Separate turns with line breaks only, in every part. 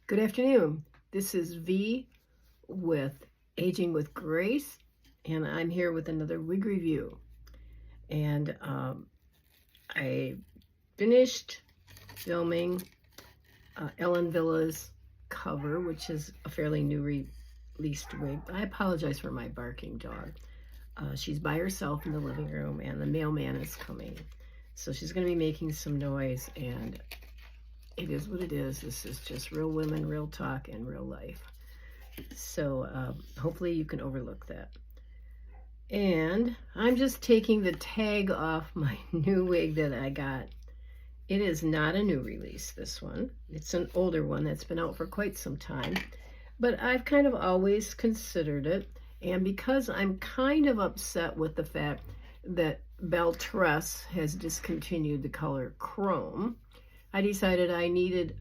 Good afternoon. This is V with Aging with Grace, and I'm here with another wig review. And I finished filming Ellen Villa's cover, which is a fairly new released wig. I apologize for my barking dog. She's by herself in the living room, and the mailman is coming. So she's going to be making some noise, and it is what it is. This is just real women, real talk, and real life. So hopefully you can overlook that. And I'm just taking the tag off my new wig that I got. It is not a new release, this one. It's an older one that's been out for quite some time. But I've kind of always considered it. And because I'm kind of upset with the fact that Tress has discontinued the color chrome, I decided I needed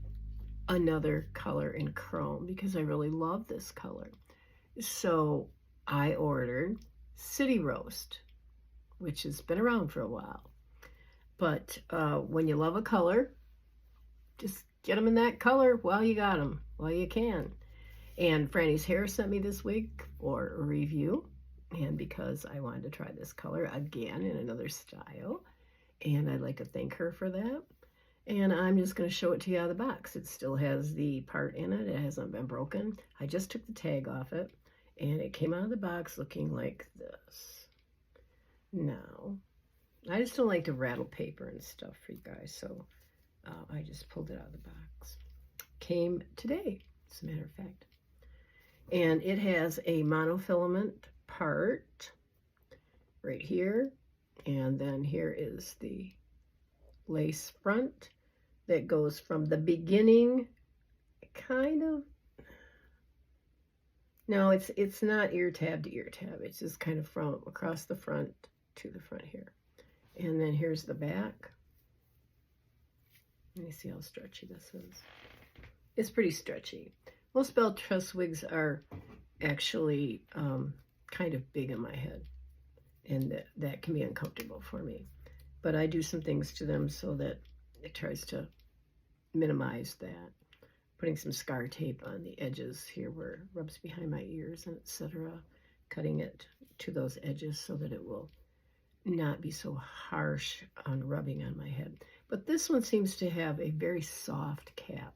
another color in chrome because I really love this color. So I ordered City Roast, which has been around for a while. But when you love a color, just get them in that color while you got them, while you can. And Franny's Hair sent me this wig for a review, and because I wanted to try this color again in another style, and I'd like to thank her for that. And I'm just going to show it to you out of the box. It still has the part in it. It hasn't been broken. I just took the tag off it, and it came out of the box looking like this. Now, I just don't like to rattle paper and stuff for you guys, so I just pulled it out of the box. Came today, as a matter of fact. And it has a monofilament part right here, and then here is the lace front that goes from the beginning, kind of, no, it's not ear tab to ear tab. It's just kind of from across the front to the front here. And then here's the back. Let me see how stretchy this is. It's pretty stretchy. Most belt truss wigs are actually kind of big in my head, and that can be uncomfortable for me. But I do some things to them so that it tries to minimize that. Putting some scar tape on the edges here where it rubs behind my ears and etc. Cutting it to those edges so that it will not be so harsh on rubbing on my head. But this one seems to have a very soft cap,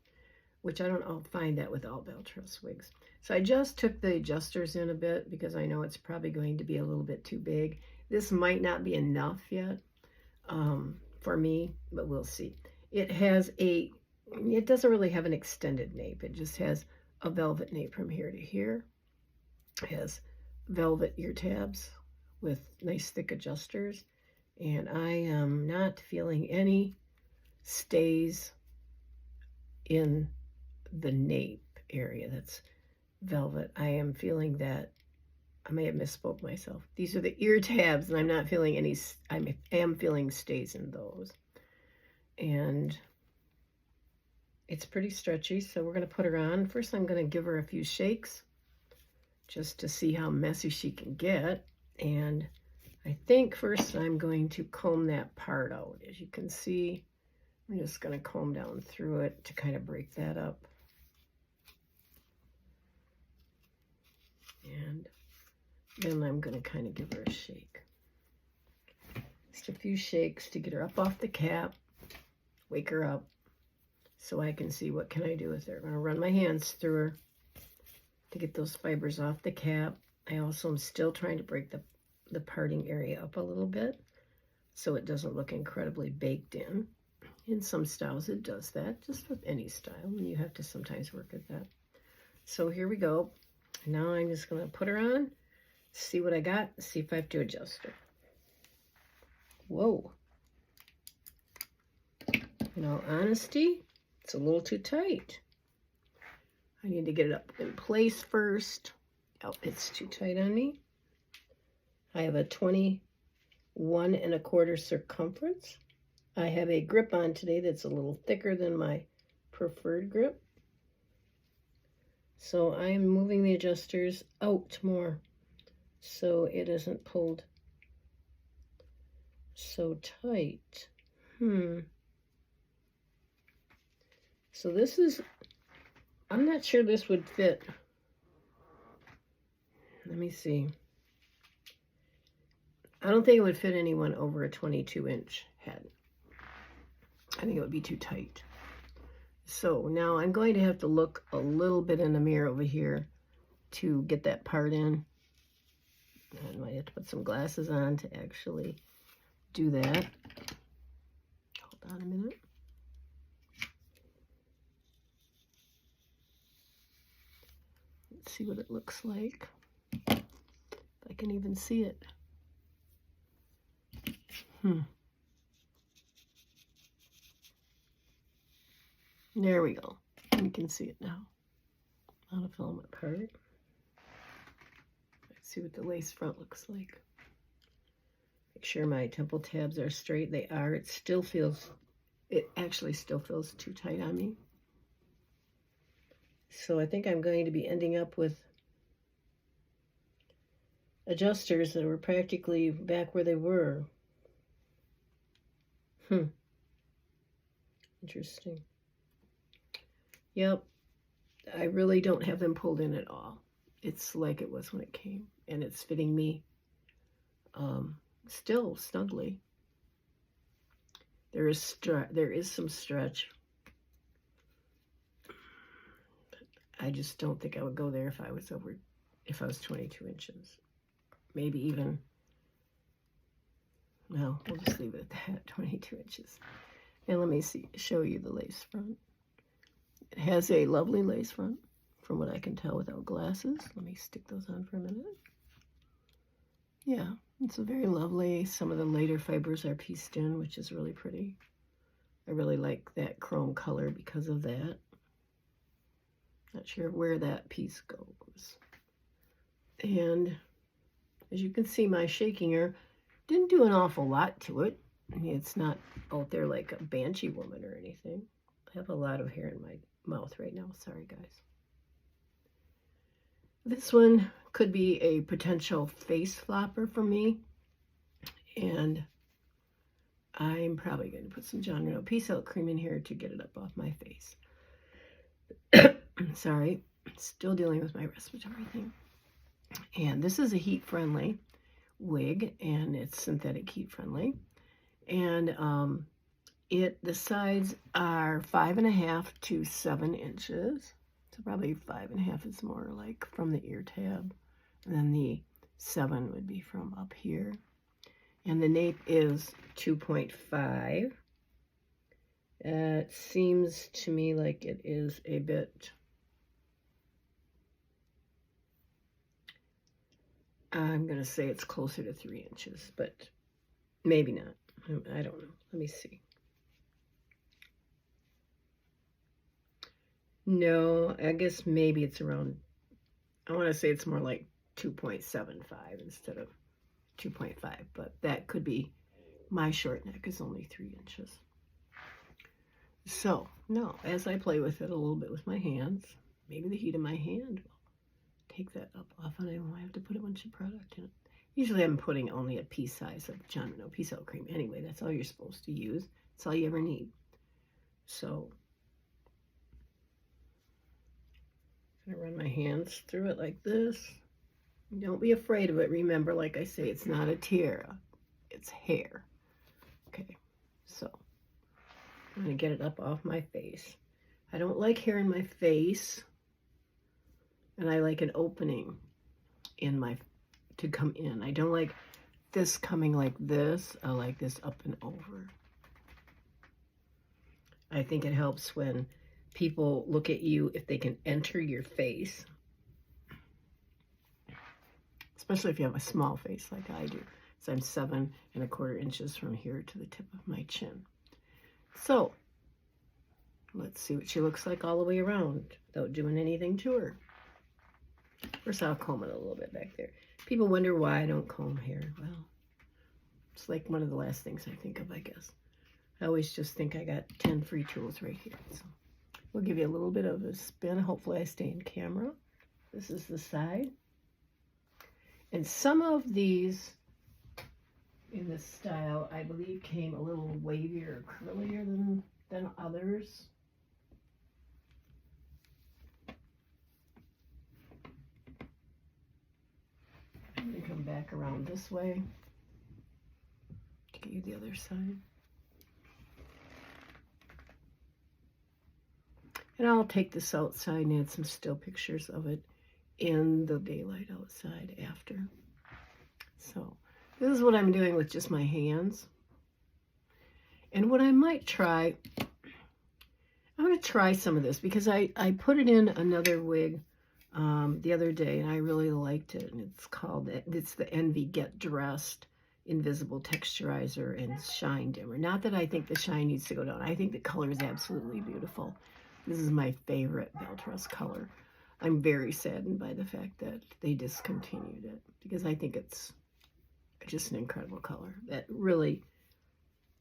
which I don't find that with all belt truss wigs. So I just took the adjusters in a bit because I know it's probably going to be a little bit too big. This might not be enough yet for me, but we'll see. It doesn't really have an extended nape. It just has a velvet nape from here to here. It has velvet ear tabs with nice thick adjusters. And I am not feeling any stays in the nape area. That's velvet. I am feeling that, I may have misspoke myself. These are the ear tabs, and I'm not feeling any, I am feeling stays in those. And it's pretty stretchy, so we're going to put her on. First, I'm going to give her a few shakes just to see how messy she can get. And I think first I'm going to comb that part out. As you can see, I'm just going to comb down through it to kind of break that up. And then I'm going to kind of give her a shake. Just a few shakes to get her up off the cap, wake her up, so I can see what can I do with her. I'm going to run my hands through her to get those fibers off the cap. I also am still trying to break the parting area up a little bit so it doesn't look incredibly baked in. In some styles it does that, just with any style, and you have to sometimes work at that. So here we go. Now I'm just going to put her on, see what I got, see if I have to adjust her. Whoa. In all honesty, it's a little too tight. I need to get it up in place first. Oh, it's too tight on me. I have a 21 1/4 circumference. I have a grip on today that's a little thicker than my preferred grip. So I'm moving the adjusters out more so it isn't pulled so tight. So this is I'm not sure this would fit. Let me see. I don't think it would fit anyone over a 22-inch head. I think it would be too tight. So now I'm going to have to look a little bit in the mirror over here to get that part in. I might have to put some glasses on to actually do that. Hold on a minute. Let's see what it looks like. If I can even see it. There we go. You can see it now. On a filament part. Let's see what the lace front looks like. Make sure my temple tabs are straight. They are. It actually still feels too tight on me. So I think I'm going to be ending up with adjusters that were practically back where they were. Interesting. Yep. I really don't have them pulled in at all. It's like it was when it came, and it's fitting me still snugly. There is some stretch. I just don't think I would go there if I was 22 inches. Maybe even, well, we'll just leave it at that, 22 inches. And let me show you the lace front. It has a lovely lace front, from what I can tell without glasses. Let me stick those on for a minute. Yeah, it's a very lovely. Some of the later fibers are pieced in, which is really pretty. I really like that chrome color because of that. Not sure where that piece goes. And as you can see, my shaking her didn't do an awful lot to it. I mean, it's not out there like a banshee woman or anything. I have a lot of hair in my mouth right now. Sorry, guys. This one could be a potential face flopper for me. And I'm probably going to put some John Renault Peace Out cream in here to get it up off my face. Sorry, still dealing with my respiratory thing. And this is a heat-friendly wig, and it's synthetic heat-friendly. And the sides are 5.5 to 7 inches. So probably 5.5 is more like from the ear tab. And then the 7 would be from up here. And the nape is 2.5. It seems to me like it is a bit, I'm going to say it's closer to 3 inches, but maybe not. I don't know. Let me see. No, I guess maybe it's around, I want to say it's more like 2.75 instead of 2.5, but that could be, my short neck is only 3 inches. So, no, as I play with it a little bit with my hands, maybe the heat of my hand will take that up off, and I won't have to put a bunch of product in it. Usually I'm putting only a piece size of John Renault Peace Out cream anyway. That's all you're supposed to use. That's all you ever need. So, I'm going to run my hands through it like this. Don't be afraid of it. Remember, like I say, it's not a tiara. It's hair. Okay, so I'm going to get it up off my face. I don't like hair in my face, and I like an opening to come in. I don't like this coming like this. I like this up and over. I think it helps when people look at you if they can enter your face, especially if you have a small face like I do. So I'm 7.25 inches from here to the tip of my chin. So let's see what she looks like all the way around without doing anything to her. First, I'll comb it a little bit back there. People wonder why I don't comb hair. Well, it's like one of the last things I think of, I guess. I always just think I got 10 free tools right here. So we'll give you a little bit of a spin. Hopefully I stay in camera. This is the side. And some of these in this style, I believe, came a little wavier or curlier than others. back around this way to get you the other side. And I'll take this outside and add some still pictures of it in the daylight outside after. So this is what I'm doing with just my hands. And what I might try, I'm going to try some of this because I put it in another wig the other day and I really liked it. And it's the Envy Get Dressed Invisible Texturizer and Shine Dimmer. Not that I think the shine needs to go down. I think the color is absolutely beautiful. This is my favorite Belle Tress color. I'm very saddened by the fact that they discontinued it because I think it's just an incredible color that really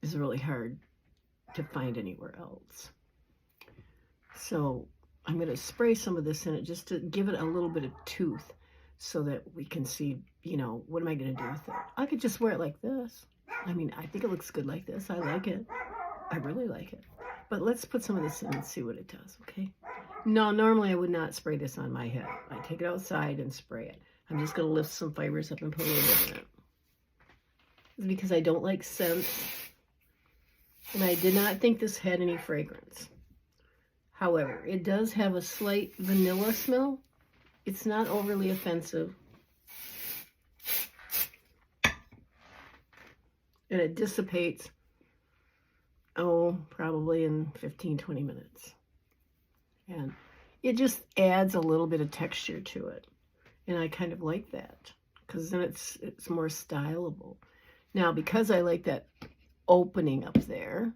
is really hard to find anywhere else. So I'm going to spray some of this in it just to give it a little bit of tooth so that we can see, you know, what am I going to do with it? I could just wear it like this. I mean, I think it looks good like this. I like it. I really like it. But let's put some of this in and see what it does, okay? No, normally I would not spray this on my head. I take it outside and spray it. I'm just going to lift some fibers up and put a little bit in it. It's because I don't like scents. And I did not think this had any fragrance. However, it does have a slight vanilla smell. It's not overly offensive. And it dissipates, probably in 15-20 minutes. And it just adds a little bit of texture to it. And I kind of like that because then it's more stylable. Now, because I like that opening up there,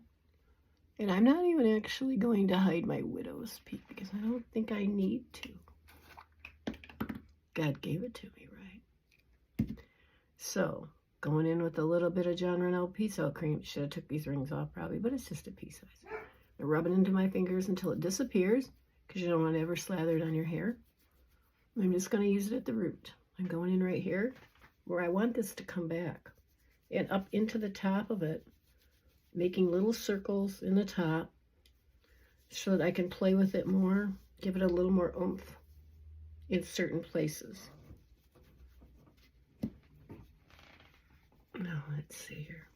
and I'm not even actually going to hide my widow's peak because I don't think I need to. God gave it to me, right? So, going in with a little bit of John Rennell Peace Out Cream. Should have took these rings off probably, but it's just a pea size. I rub it into my fingers until it disappears because you don't want to ever slather it on your hair. I'm just going to use it at the root. I'm going in right here where I want this to come back and up into the top of it, making little circles in the top so that I can play with it more, give it a little more oomph in certain places. Now, let's see here.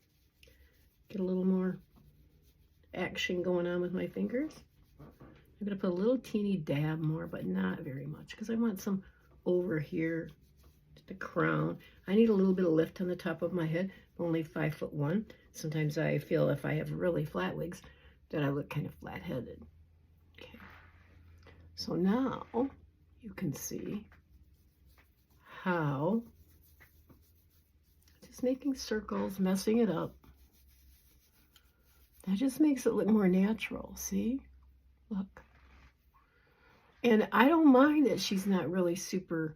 Get a little more action going on with my fingers. I'm going to put a little teeny dab more, but not very much, because I want some over here to the crown. I need a little bit of lift on the top of my head. I'm only 5'1". Sometimes I feel if I have really flat wigs that I look kind of flat-headed. Okay. So now you can see how just making circles, messing it up, that just makes it look more natural. See? Look. And I don't mind that she's not really super,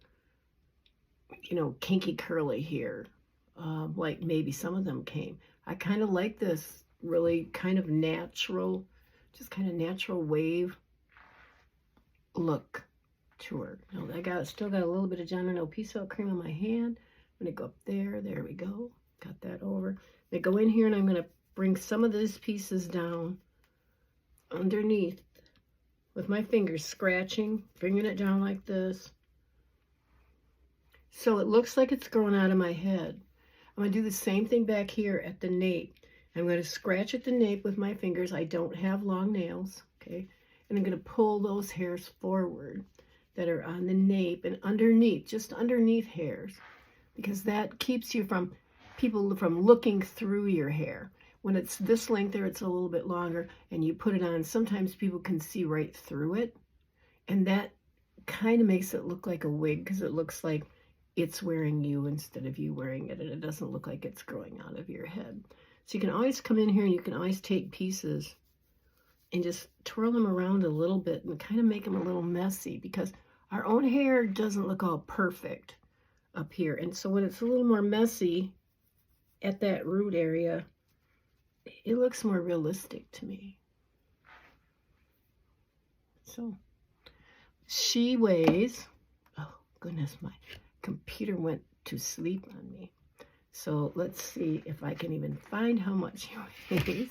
you know, kinky curly here, like maybe some of them came. I kind of like this really kind of natural, just kind of natural wave look to her. Now, still got a little bit of John Rennell Peace Out Cream on my hand. I'm going to go up there. There we go. Got that over. I'm going to go in here and I'm going to bring some of these pieces down underneath with my fingers, scratching, bringing it down like this. So it looks like it's growing out of my head. I'm going to do the same thing back here at the nape. I'm going to scratch at the nape with my fingers. I don't have long nails, okay? And I'm going to pull those hairs forward that are on the nape and underneath, just underneath hairs, because that keeps you from people from looking through your hair. When it's this length there, it's a little bit longer, and you put it on, sometimes people can see right through it, and that kind of makes it look like a wig because it looks like it's wearing you instead of you wearing it, and it doesn't look like it's growing out of your head. So you can always come in here and you can always take pieces and just twirl them around a little bit and kind of make them a little messy because our own hair doesn't look all perfect up here. And so when it's a little more messy at that root area, it looks more realistic to me. So she weighs, oh goodness, my computer went to sleep on me. So let's see if I can even find how much she weighs.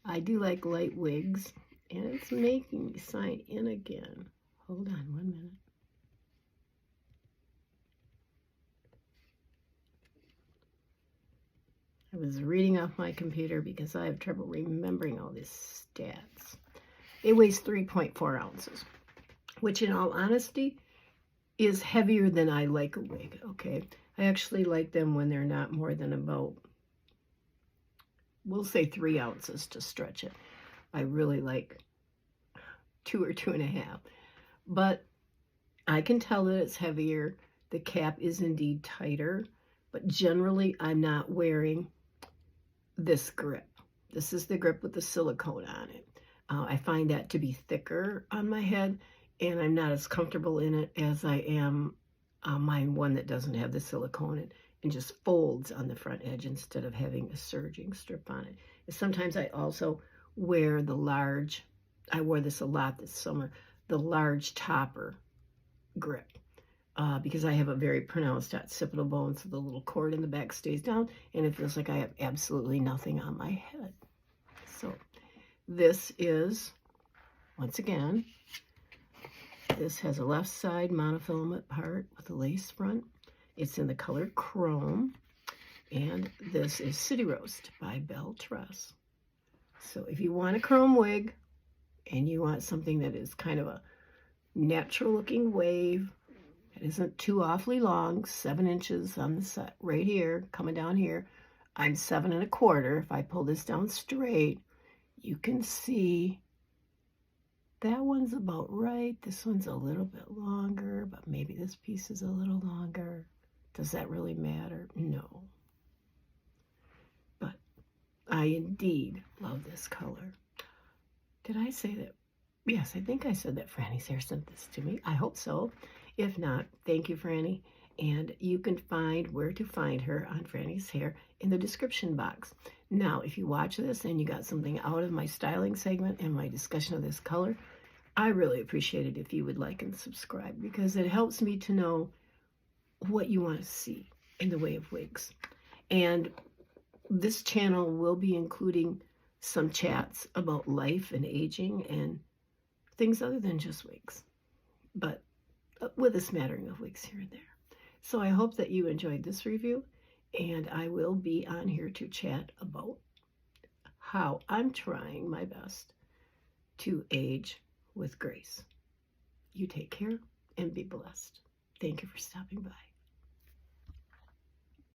I do like light wigs, and it's making me sign in again. Hold on 1 minute. I was reading off my computer because I have trouble remembering all these stats. It weighs 3.4 ounces, which in all honesty is heavier than I like a wig, okay? I actually like them when they're not more than about, we'll say 3 ounces to stretch it. I really like 2 or 2.5. But I can tell that it's heavier. The cap is indeed tighter, but generally I'm not wearing this grip. This is the grip with the silicone on it. I find that to be thicker on my head, and I'm not as comfortable in it as I am my one that doesn't have the silicone and just folds on the front edge instead of having a serging strip on it. And sometimes I also wear the large, I wore this a lot this summer, the large topper grip. Because I have a very pronounced occipital bone, so the little cord in the back stays down, and it feels like I have absolutely nothing on my head. So this is, once again, this has a left side monofilament part with a lace front. It's in the color chrome, and this is City Roast by Tress. So if you want a chrome wig, and you want something that is kind of a natural looking wave, it isn't too awfully long, 7 inches on the side, right here, coming down here. I'm 7 1/4. If I pull this down straight, you can see that one's about right. This one's a little bit longer, but maybe this piece is a little longer. Does that really matter? No. But I indeed love this color. Did I say that? Yes, I think I said that Franny's Hair sent this to me. I hope so. If not, thank you, Franny. And you can find where to find her on Franny's Hair in the description box. Now, if you watch this and you got something out of my styling segment and my discussion of this color, I really appreciate it if you would like and subscribe, because it helps me to know what you want to see in the way of wigs. And this channel will be including some chats about life and aging and things other than just wigs, but with a smattering of wigs here and there. So I hope that you enjoyed this review, and I will be on here to chat about how I'm trying my best to age with grace. You take care and be blessed. Thank you for stopping by.